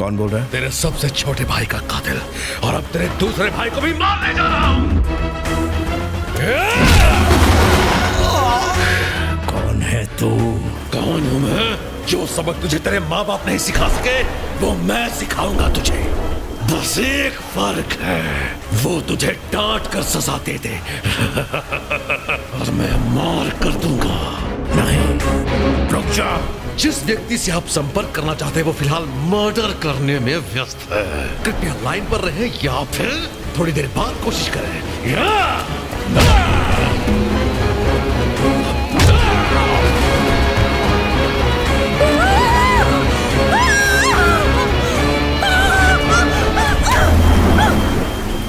कौन बोल रहा है? तेरे सबसे छोटे भाई का कातिल, और अब तेरे दूसरे भाई को भी मारने जा रहा हूं। कौन है तू? कौन हूं मैं? जो सबक तुझे तेरे माँ बाप नहीं सिखा सके वो मैं सिखाऊंगा तुझे। बस एक फर्क है, वो तुझे डांट कर सजा दे दे और मैं मार कर दूंगा। नहीं, रुक जा। जिस व्यक्ति से आप संपर्क करना चाहते हैं वो फिलहाल मर्डर करने में व्यस्त है। कृपया लाइन पर रहे या फिर थोड़ी देर बाद कोशिश करें।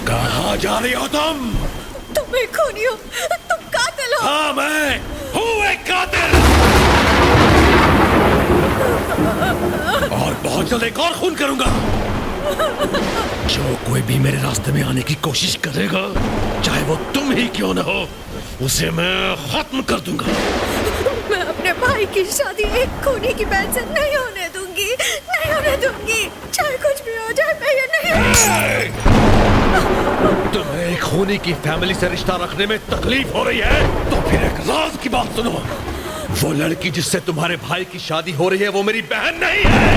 कहाँ जा रही हो तुम? तुम एक खूनी हो, तुम कातिल हो। हाँ, मैं हूँ एक कातिल, और बहुत जल्द एक और खून करूंगा। जो कोई भी मेरे रास्ते में आने की कोशिश करेगा, चाहे वो तुम ही क्यों न हो, उसे मैं खत्म कर दूंगा। मैं अपने भाई की शादी एक खूनी की बहन से नहीं होने दूंगी, नहीं होने दूंगी। चाहे कुछ भी हो जाए, मैं ये नहीं। तुम्हें एक खूनी की फैमिली से रिश्ता रखने में तकलीफ हो रही है तो फिर एक राज की बात सुनो। वो लड़की जिससे तुम्हारे भाई की शादी हो रही है वो मेरी बहन नहीं है।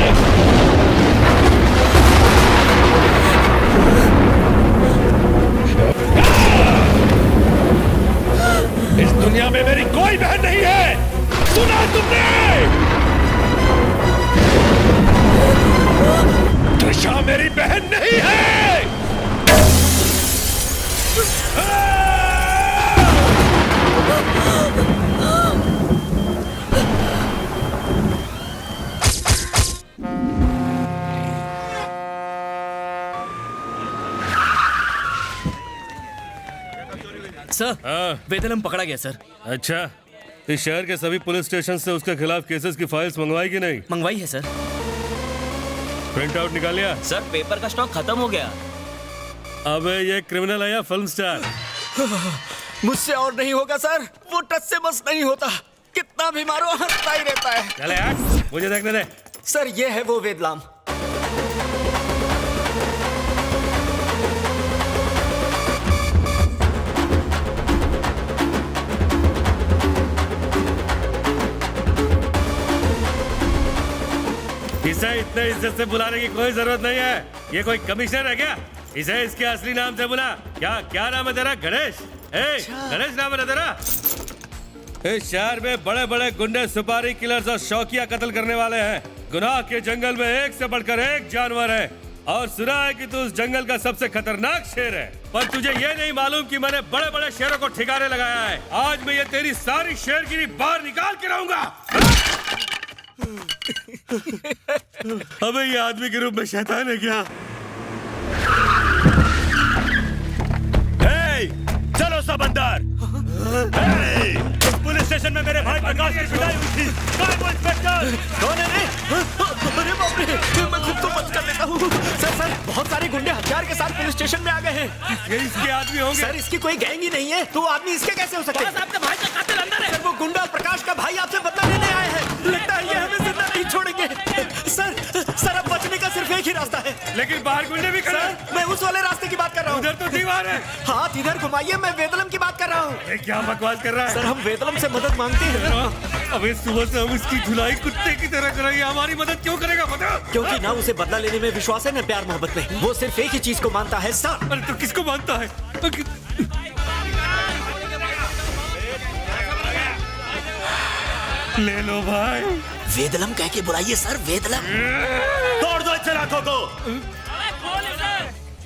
इस दुनिया में मेरी कोई बहन नहीं है। सुना तुमने? त्रिशा मेरी बहन नहीं है। सर, वेदलम पकड़ा गया सर। अच्छा, इस शहर के सभी पुलिस स्टेशन से उसके खिलाफ केसेस की फाइल्स मंगवाई कि नहीं? मंगवाई है सर। प्रिंट आउट निकाल लिया? सर, पेपर का स्टॉक खत्म हो गया। अबे ये क्रिमिनल है या फिल्म स्टार? मुझसे और नहीं होगा सर, वो टच से बस नहीं होता। कितना भी मारो हंसता ही रहता है। चले यार, मुझे देखने दे। सर, ये है वो वेदलाम। इसे इतने इज्जत से बुलाने की कोई जरूरत नहीं है। ये कोई कमिश्नर है क्या? इसे इसके असली नाम से बुला। क्या नाम है तेरा? गणेश? गणेश नाम है तेरा? इस शहर में बड़े बड़े गुंडे, सुपारी किलर्स और शौकिया कत्ल करने वाले हैं। गुनाह के जंगल में एक से बढ़कर एक जानवर है, और सुना है कि तू उस जंगल का सबसे खतरनाक शेर है। पर तुझे ये नहीं मालूम कि मैंने बड़े बड़े शेरों को ठिकाने लगाया है। आज मैं ये तेरी सारी शेरगिरी बाहर निकाल के रहूंगा। अबे ये आदमी के रूप में शैतान है क्या? चलो सब अंदर। पुलिस स्टेशन में मेरे भाई प्रकाश की पिटाई हुई थी। कौन वो इंस्पेक्टर? कौन है? अरे बाप रे, मैं खुद को बच कर लेता हूँ। सर, बहुत सारे गुंडे हथियार के साथ पुलिस स्टेशन में आ गए हैं। ये इसके आदमी होंगे? सर, इसकी कोई गैंग ही नहीं है, तो आदमी इसके कैसे हो सकते हैं? आपके भाई का कातिल अंदर है। सर, वो गुंडा प्रकाश का भाई आपसे बदला लेने आए हैं। लगता है ये हमें जिंदा नहीं छोड़ेंगे। सर, अब बचने का सिर्फ एक ही रास्ता है। लेकिन बाहर गुंडे भी खड़े हैं। मैं उस वाले रास्ते की बात कर रहा हूँ। उधर तो दीवार है। हाथ इधर घुमाइए, मैं वेदलम की बात कर रहा हूँ। क्या बकवास कर रहा है? सर, हम वेदलम से मदद मांगते हैं। अबे सुबह से हम इसकी धुलाई कुत्ते की तरह करेंगे। हमारी मदद क्यों करेगा पता? क्योंकि ना उसे बदला लेने में विश्वास है, न प्यार मोहब्बत में। वो सिर्फ एक ही चीज को मानता है, सर। अरे तो किसको मानता है? ले लो भाई। वेदलम कह के बुलाइए सर, वेदलम। तोड़ दो इस लाखों को।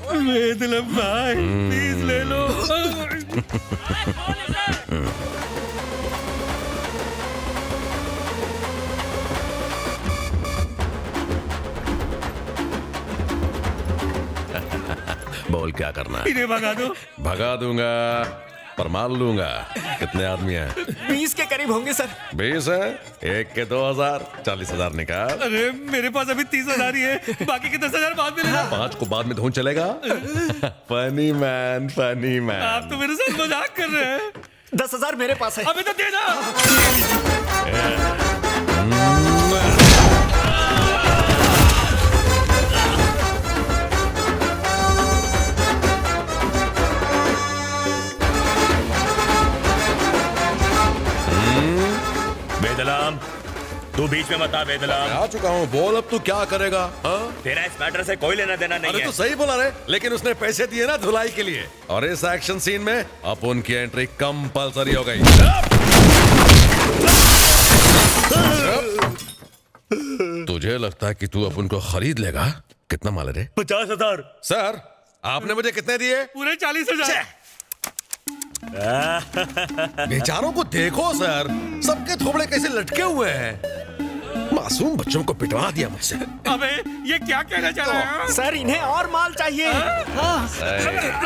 वेदलम भाई, प्लीज ले लो। बोल क्या करना है? इन्हें भगा दो। भगा दूंगा, पर मार लूंगा। कितने आदमी हैं? 20 के करीब होंगे सर। 20 है? एक के 2000, 40,000 निकाल। अरे मेरे पास अभी 30,000 ही है, बाकी के 10,000 बाद में लेना। 5 को बाद में धुन चलेगा। Funny man, funny man. आप तो मेरे साथ मजाक कर रहे हैं। 10,000 मेरे पास है। अबे तो दे दो। तू बीच में मत आ बेदला। आ चुका हूँ, बोल अब तू क्या करेगा? हाँ? तेरा इस मैटर से कोई लेना देना नहीं अरे है। तो सही बोला रे, लेकिन उसने पैसे दिए ना धुलाई के लिए, और इस एक्शन सीन में अब उनकी एंट्री कंपलसरी हो गई। तुझे लगता है कि तू अब उनको खरीद लेगा? कितना माल है रे? 50,000। सर, आपने मुझे कितने दिए? पूरे 40,000। बेचारों को देखो सर, सबके थोबड़े कैसे लटके हुए हैं। मासूम बच्चों को पिटवा दिया मुझसे। अबे ये क्या कहना चाह रहा है? सर इन्हें और माल चाहिए। हाँ।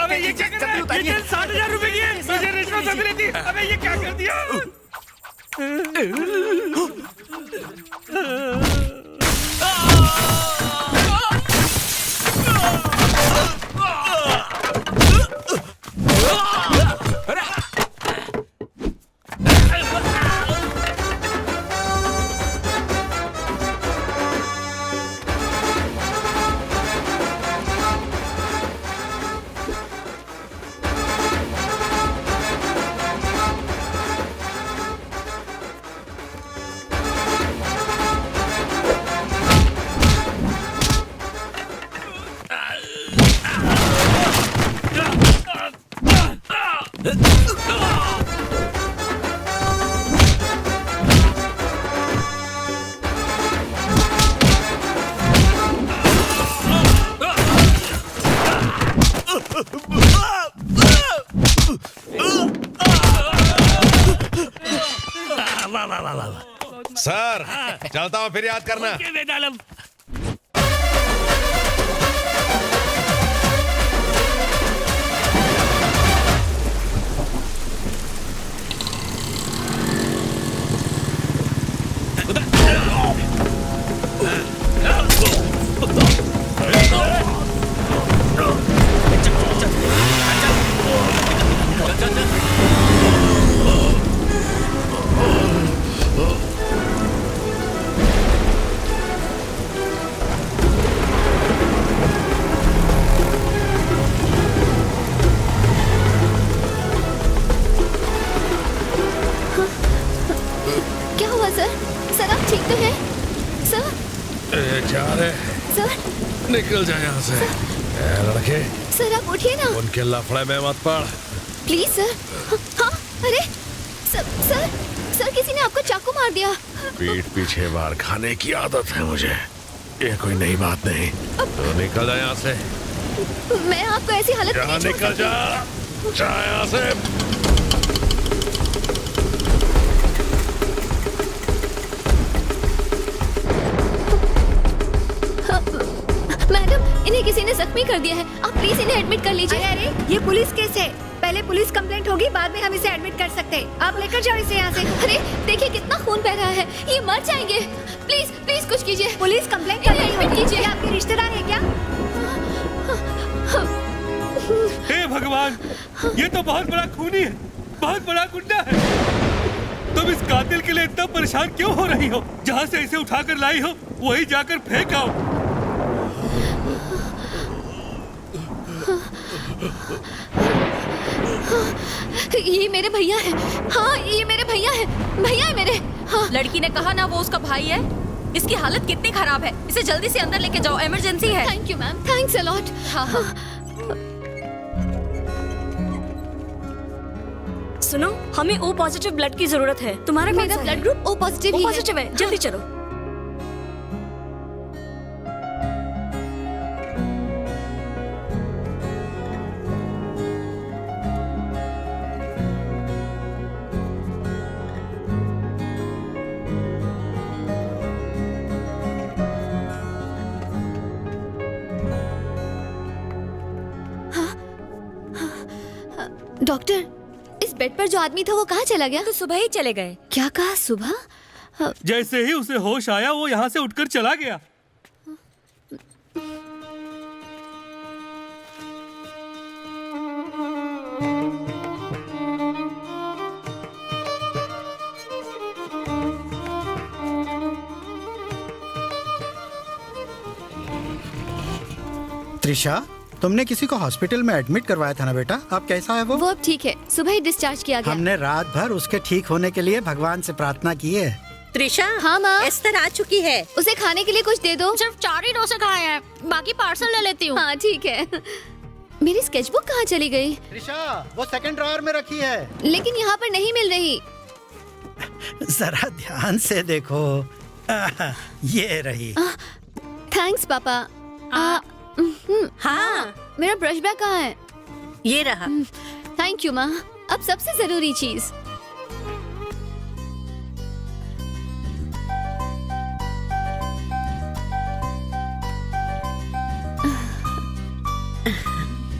अबे ये क्या कर रहा है? ये 60,000 रुपए की है। मुझे रिश्वत से मिली थी। अबे ये क्या कर दिया? सर, चलता हूँ, फिर याद करना। क्या हुआ सर? सर आप ठीक तो हैं? सर? जा रहे, सर? निकल जा यहाँ से। लड़के, सर आप उठिए ना। उनके लफड़े में मत पड़। Please sir. हाँ, अरे सर सर किसी ने आपको चाकू मार दिया। पीठ पीछे वार खाने की आदत है मुझे, ये कोई नई बात नहीं। तो निकल जा यहाँ से। मैं आपको ऐसी हालत में यहाँ नहीं छोड़ निकल सकती। जा यहाँ से। मैडम इन्हें किसी ने जख्मी कर दिया है, आप प्लीज इन्हें एडमिट कर लीजिए। अरे ये पुलिस केस है, पहले पुलिस कंप्लेंट होगी, बाद में हम इसे एडमिट कर सकते हैं। आप लेकर जाओ इसे यहाँ से। अरे देखिए कितना खून बह रहा है, ये मर जाएंगे। प्लीज प्लीज कुछ कीजिए। पुलिस कंप्लेंट करनी एडमिट होगी। कीजिए। ये आपके रिश्तेदार है क्या? हे भगवान, ये तो बहुत बड़ा खूनी है, बहुत बड़ा गुंडा है। तुम इस कातिल के लिए इतना परेशान क्यों हो रही हो? जहाँ से इसे उठाकर लाई हो वही जाकर फेंक आओ। ये मेरे भैया है। हाँ ये मेरे भैया है, भैया है मेरे। हाँ लड़की ने कहा ना वो उसका भाई है। इसकी हालत कितनी खराब है, इसे जल्दी से अंदर लेके जाओ, इमरजेंसी है। Thank you ma'am, thanks a lot. हाँ हाँ। सुनो, हमें O पॉजिटिव ब्लड की जरूरत है। तुम्हारा मेरा ब्लड ग्रुप O पॉजिटिव ही है। पॉजिटिव है, जल्दी चलो। डॉक्टर, इस बेड पर जो आदमी था वो कहाँ चला गया? तो सुबह ही चले गए। क्या कहा? सुबह? जैसे ही उसे होश आया वो यहाँ से उठकर चला गया। त्रिशा, तुमने किसी को हॉस्पिटल में एडमिट करवाया था ना बेटा? अब कैसा है वो? अब ठीक है, सुबह ही डिस्चार्ज किया गया। हमने रात भर उसके ठीक होने के लिए भगवान से प्रार्थना की है। त्रिशा। हाँ, माँ। एस्तर आ चुकी है। उसे खाने के लिए कुछ दे दो। सिर्फ 4 ही डोसे खाए हैं, बाकी पार्सल ले लेती हूँ। हाँ ठीक है। मेरी स्केचबुक कहाँ चली गई? त्रिशा, वो सेकंड ड्रॉअर में रखी है। लेकिन यहाँ पर नहीं मिल रही। जरा ध्यान से देखो। ये रही। थैंक्स पापा। हाँ, मेरा ब्रश बैग कहाँ है? ये रहा। थैंक यू माँ। अब सबसे जरूरी चीज।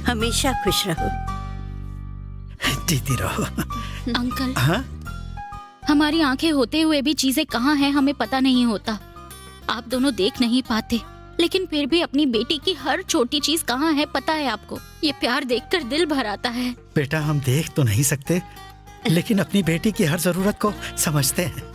हमेशा खुश रहो। जीती रहो। अंकल, हाँ? हमारी आंखें होते हुए भी चीजें कहाँ हैं हमें पता नहीं होता। आप दोनों देख नहीं पाते, लेकिन फिर भी अपनी बेटी की हर छोटी चीज कहाँ है पता है आपको। ये प्यार देखकर दिल भर आता है। बेटा, हम देख तो नहीं सकते, लेकिन अपनी बेटी की हर जरूरत को समझते हैं।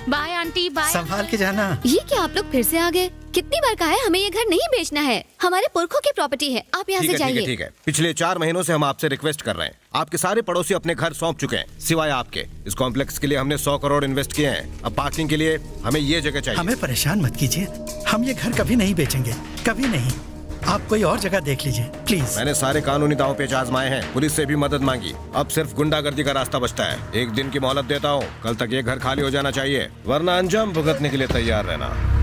Bye aunty, bye. संभाल के जाना। ये क्या आप लोग फिर से आ गए? कितनी बार कहा है हमें ये घर नहीं बेचना है, हमारे पुरखों की प्रॉपर्टी है। आप यहाँ से जाइए। ठीक है। पिछले 4 महीनों से हम आपसे रिक्वेस्ट कर रहे हैं। आपके सारे पड़ोसी अपने घर सौंप चुके हैं, सिवाय आपके। इस कॉम्प्लेक्स के लिए हमने 100 करोड़ इन्वेस्ट किए हैं। अब पार्किंग के लिए हमें ये जगह चाहिए। हमें परेशान मत कीजिए, हम ये घर कभी नहीं बेचेंगे, कभी नहीं। आप कोई और जगह देख लीजिए प्लीज। मैंने सारे कानूनी दांव पेच आजमाए हैं, पुलिस से भी मदद मांगी। अब सिर्फ गुंडागर्दी का रास्ता बचता है। 1 दिन की मोहलत देता हूँ, कल तक ये घर खाली हो जाना चाहिए, वरना अंजाम भुगतने के लिए तैयार रहना।